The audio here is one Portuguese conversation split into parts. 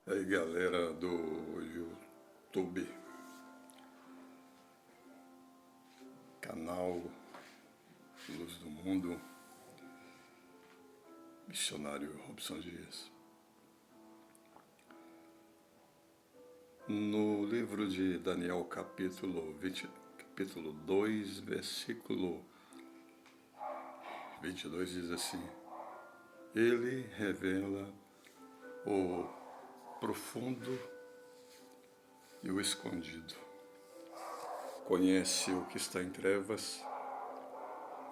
Aí galera do YouTube, canal Luz do Mundo, missionário Robson Dias. No livro de Daniel, capítulo 2, versículo 22 diz assim: Ele revela o profundo e o escondido. Conhece o que está em trevas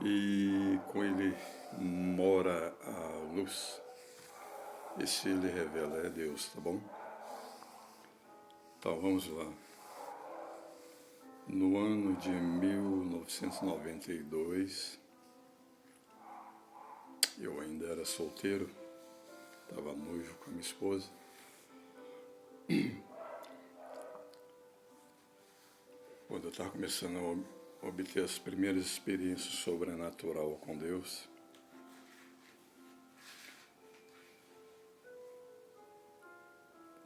e com ele mora a luz. Esse ele revela é Deus, tá bom? Então vamos lá. No ano de 1992, eu ainda era solteiro, estava noivo com a minha esposa. Quando eu estava começando a obter as primeiras experiências sobrenatural com Deus,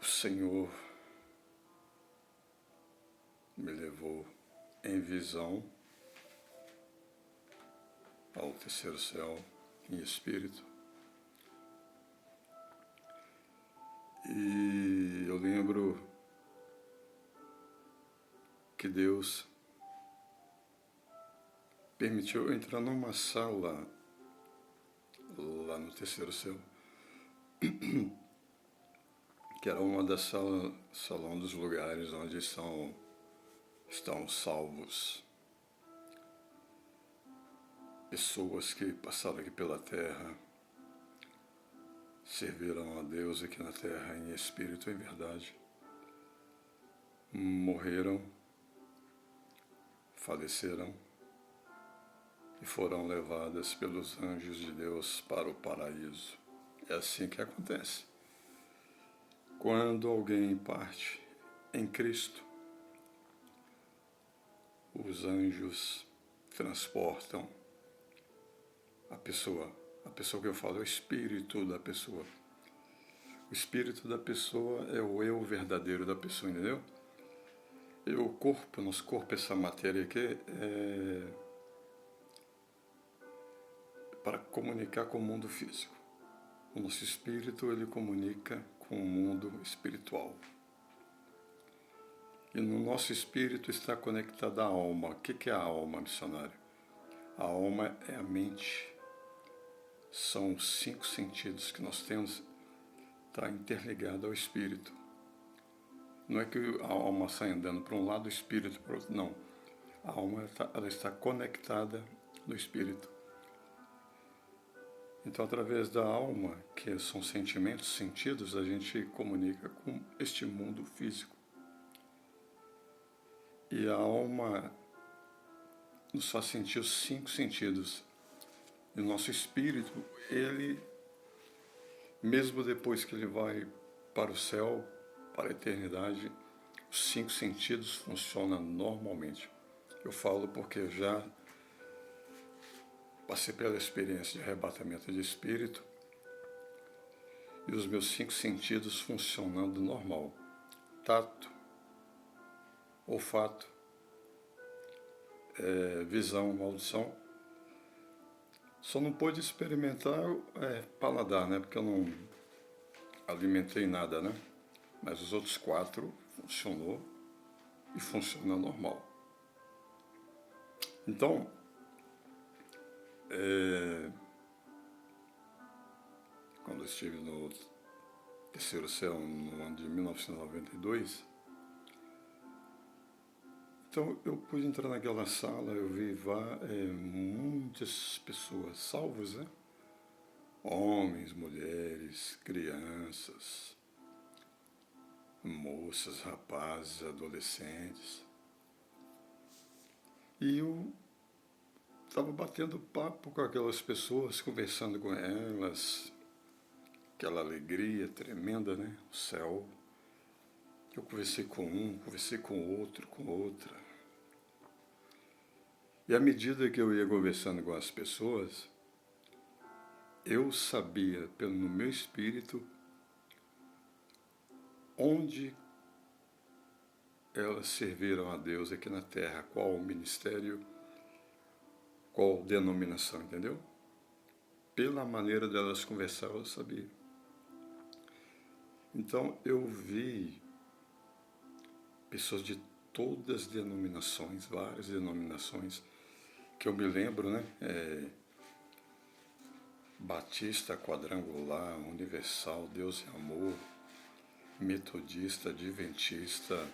o Senhor me levou em visão ao terceiro céu, em espírito. E eu lembro que Deus permitiu eu entrar numa sala lá no terceiro céu, que era uma das salão dos lugares onde estão salvos pessoas que passaram aqui pela terra, serviram a Deus aqui na terra em espírito e em verdade, morreram, faleceram e foram levadas pelos anjos de Deus para o paraíso. É assim que acontece. Quando alguém parte em Cristo, os anjos transportam a pessoa que eu falo é o espírito da pessoa. O espírito da pessoa é o eu verdadeiro da pessoa, entendeu? E o corpo, nosso corpo, essa matéria aqui, é para comunicar com o mundo físico. O nosso espírito, ele comunica com o mundo espiritual. E no nosso espírito está conectada a alma. O que é a alma, missionário? A alma é a mente. São os 5 sentidos que nós temos, está interligado ao espírito. Não é que a alma sai andando para um lado, o espírito para o outro, não. A alma ela está conectada no espírito. Então, através da alma, que são sentimentos, sentidos, a gente comunica com este mundo físico. E a alma nos faz sentir os 5 sentidos. E o nosso espírito, ele, mesmo depois que ele vai para o céu, para a eternidade, os 5 sentidos funcionam normalmente. Eu falo porque eu já passei pela experiência de arrebatamento de espírito e os meus 5 sentidos funcionando normal. Tato, olfato, visão, audição. Só não pude experimentar paladar, né? Porque eu não alimentei nada, né? Mas os outros 4 funcionou e funciona normal. Então, quando eu estive no terceiro céu, no ano de 1992, então eu pude entrar naquela sala, eu vi muitas pessoas salvas, né? Homens, mulheres, crianças, moças, rapazes, adolescentes. E eu estava batendo papo com aquelas pessoas, conversando com elas, aquela alegria tremenda, né? O céu. Eu conversei com um, conversei com outro, com outra. E à medida que eu ia conversando com as pessoas, eu sabia, no meu espírito, onde elas serviram a Deus aqui na terra, qual o ministério, qual denominação, entendeu? Pela maneira delas conversar, eu sabia. Então eu vi pessoas de todas as denominações, várias denominações, que eu me lembro, né? Batista, Quadrangular, Universal, Deus e Amor, Metodista, Adventista,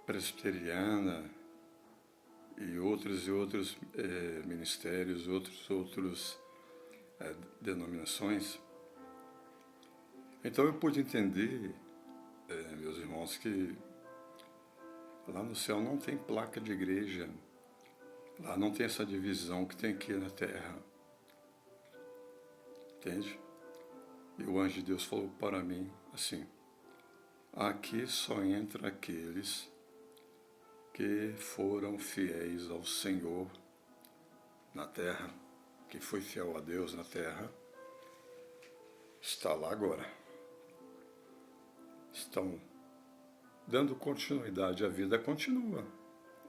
Presbiteriana e outros ministérios, outros denominações. Então eu pude entender, meus irmãos, que lá no céu não tem placa de igreja, lá não tem essa divisão que tem aqui na terra, entende? E o anjo de Deus falou para mim assim: aqui só entra aqueles que foram fiéis ao Senhor na terra, que foi fiel a Deus na terra, está lá agora. Estão dando continuidade, a vida continua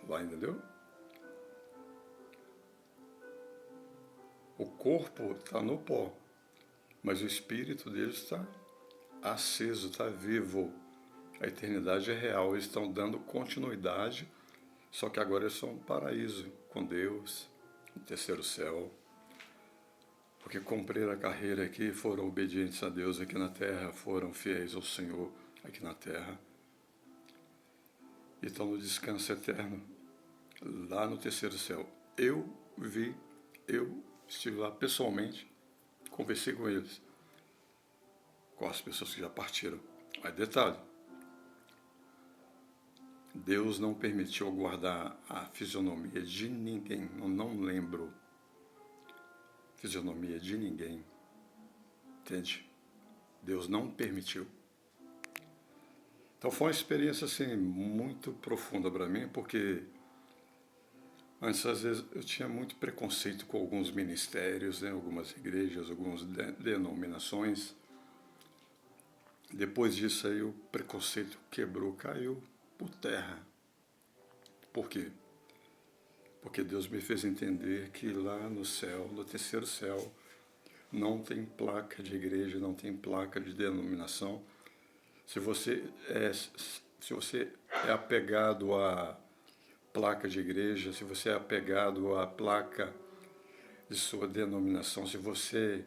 lá, entendeu? O corpo está no pó, mas o espírito deles está aceso, está vivo. A eternidade é real, eles estão dando continuidade, só que agora eles são um paraíso com Deus, no terceiro céu, porque cumpriram a carreira aqui, foram obedientes a Deus aqui na terra, foram fiéis ao Senhor aqui na terra, e estão no descanso eterno, lá no terceiro céu. Eu estive lá pessoalmente, conversei com eles, com as pessoas que já partiram. Mas detalhe, Deus não permitiu guardar a fisionomia de ninguém, eu não lembro fisionomia de ninguém, entende? Deus não permitiu. Então foi uma experiência assim, muito profunda para mim, porque antes, às vezes, eu tinha muito preconceito com alguns ministérios, né, algumas igrejas, algumas denominações. Depois disso aí o preconceito quebrou, caiu por terra. Por quê? Porque Deus me fez entender que lá no céu, no terceiro céu, não tem placa de igreja, não tem placa de denominação. Se você é apegado à placa de igreja, se você é apegado à placa de sua denominação, se você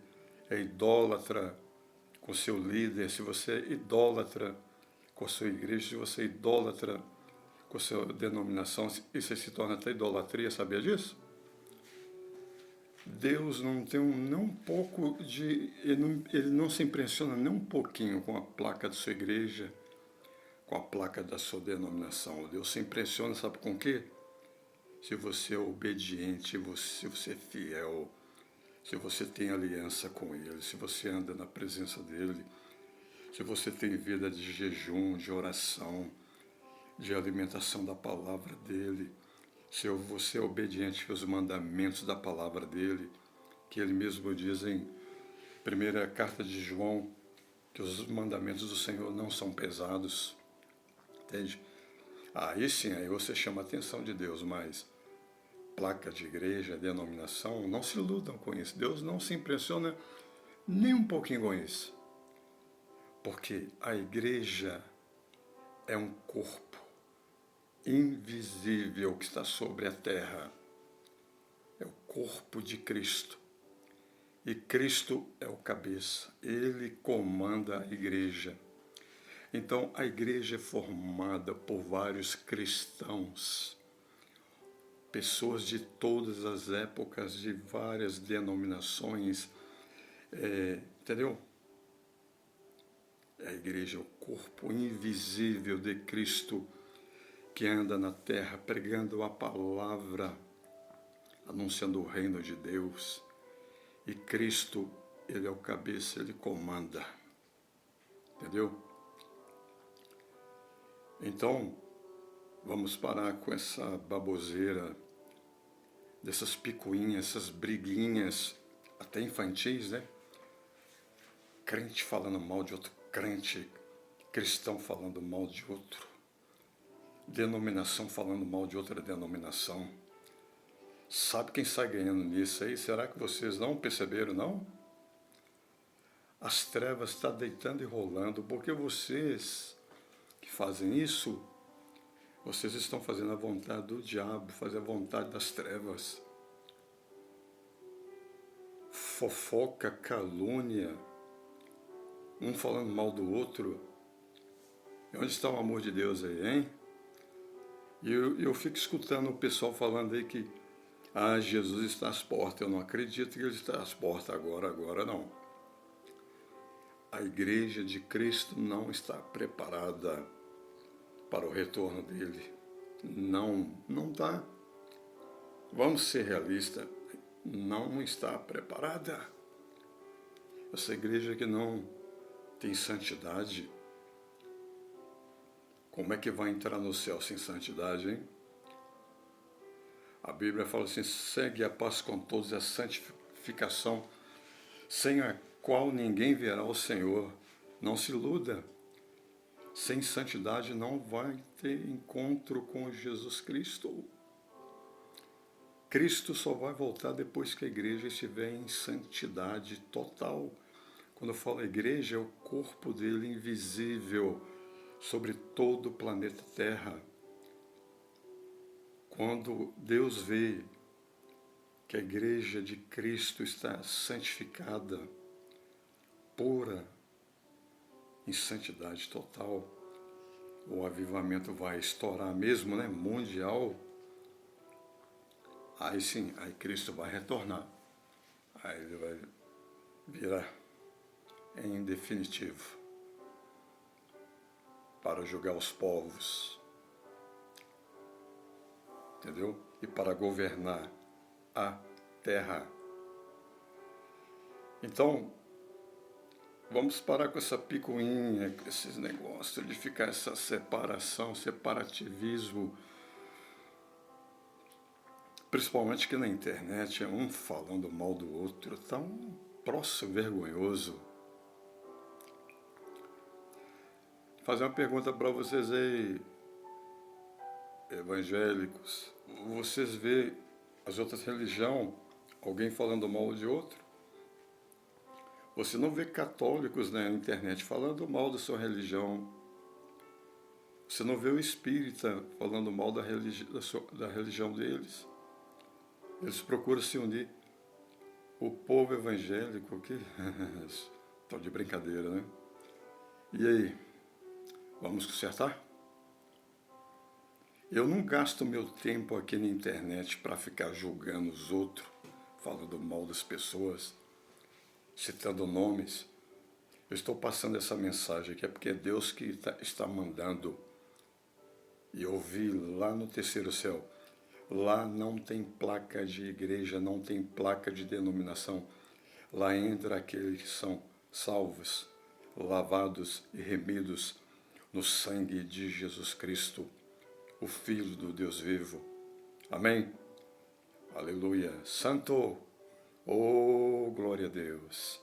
é idólatra com seu líder, se você é idólatra com a sua igreja, se você é idólatra com a sua denominação, isso se torna até idolatria, sabia disso? Deus não tem nem um pouco de... Ele não se impressiona nem um pouquinho com a placa da sua igreja, com a placa da sua denominação. Deus se impressiona, sabe com o quê? Se você é obediente, se você é fiel, se você tem aliança com Ele, se você anda na presença dEle, se você tem vida de jejum, de oração, de alimentação da palavra dEle, se você é obediente aos mandamentos da palavra dEle, que Ele mesmo diz em primeira carta de João, que os mandamentos do Senhor não são pesados, entende? Aí sim, aí você chama a atenção de Deus, mas placa de igreja, denominação, não se iludam com isso. Deus não se impressiona nem um pouquinho com isso. Porque a igreja é um corpo invisível que está sobre a terra. É o corpo de Cristo. E Cristo é o cabeça. Ele comanda a igreja. Então, a igreja é formada por vários cristãos, pessoas de todas as épocas, de várias denominações, entendeu? A igreja é o corpo invisível de Cristo que anda na terra pregando a palavra, anunciando o reino de Deus. E Cristo, Ele é o cabeça, Ele comanda, entendeu? Então, vamos parar com essa baboseira, dessas picuinhas, essas briguinhas, até infantis, né? crente falando mal de outro crente, cristão falando mal de outro, denominação falando mal de outra denominação. Sabe quem sai ganhando nisso aí? Será que vocês não perceberam, não? As trevas estão deitando e rolando, porque vocês que fazem isso, vocês estão fazendo a vontade do diabo, fazendo a vontade das trevas. Fofoca, calúnia, um falando mal do outro. E onde está o amor de Deus aí, hein? E eu fico escutando o pessoal falando aí que Jesus está às portas. Eu não acredito que ele está às portas agora não. A igreja de Cristo não está preparada para o retorno dele. Não está. Vamos ser realistas. Não está preparada. Essa igreja que não tem santidade, como é que vai entrar no céu sem santidade, hein? A Bíblia fala assim, segue a paz com todos e a santificação, sem a qual ninguém verá o Senhor. Não se iluda. Sem santidade não vai ter encontro com Jesus Cristo. Cristo só vai voltar depois que a igreja estiver em santidade total. Quando eu falo igreja, é o corpo dele invisível sobre todo o planeta Terra. Quando Deus vê que a igreja de Cristo está santificada, pura, em santidade total, o avivamento vai estourar mesmo, né? Mundial. Aí sim, aí Cristo vai retornar. Aí ele vai virar em definitivo para julgar os povos, entendeu? E para governar a terra. Então, vamos parar com essa picuinha, com esses negócios de ficar essa separação, separativismo, principalmente que na internet é um falando mal do outro, tá um troço vergonhoso. Vou fazer uma pergunta para vocês aí, evangélicos. Vocês vê as outras religiões, alguém falando mal de outro? Você não vê católicos na internet falando mal da sua religião. Você não vê o espírita falando mal da religião deles. Eles procuram se unir. O povo evangélico, que estão de brincadeira, né? E aí, vamos consertar? Eu não gasto meu tempo aqui na internet para ficar julgando os outros, falando mal das pessoas, citando nomes. Eu estou passando essa mensagem aqui, é porque é Deus que está mandando. E eu vi lá no terceiro céu. Lá não tem placa de igreja, não tem placa de denominação. Lá entra aqueles que são salvos, lavados e remidos no sangue de Jesus Cristo, o Filho do Deus vivo. Amém? Aleluia. Santo! Oh, glória a Deus!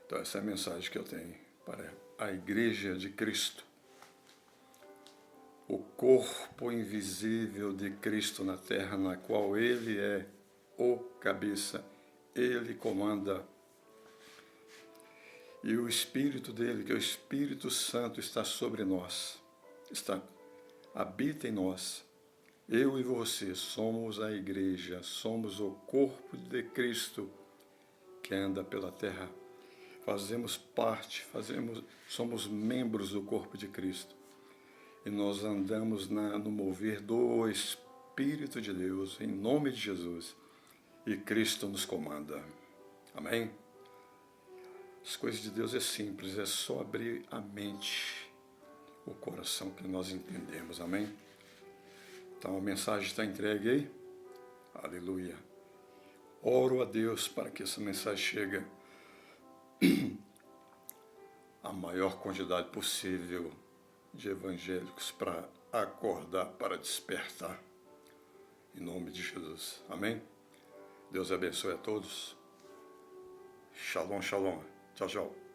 Então essa é a mensagem que eu tenho para a igreja de Cristo. O corpo invisível de Cristo na terra, na qual Ele é o cabeça, Ele comanda. E o Espírito dele, que é o Espírito Santo, está sobre nós, habita em nós. Eu e você somos a igreja, somos o corpo de Cristo que anda pela terra. Fazemos parte, somos membros do corpo de Cristo. E nós andamos no mover do Espírito de Deus, em nome de Jesus. E Cristo nos comanda. Amém? As coisas de Deus é simples, é só abrir a mente, o coração que nós entendemos. Amém? Então a mensagem está entregue aí. Aleluia. Oro a Deus para que essa mensagem chegue a maior quantidade possível de evangélicos para acordar, para despertar. Em nome de Jesus. Amém? Deus abençoe a todos. Shalom, shalom. Tchau, tchau.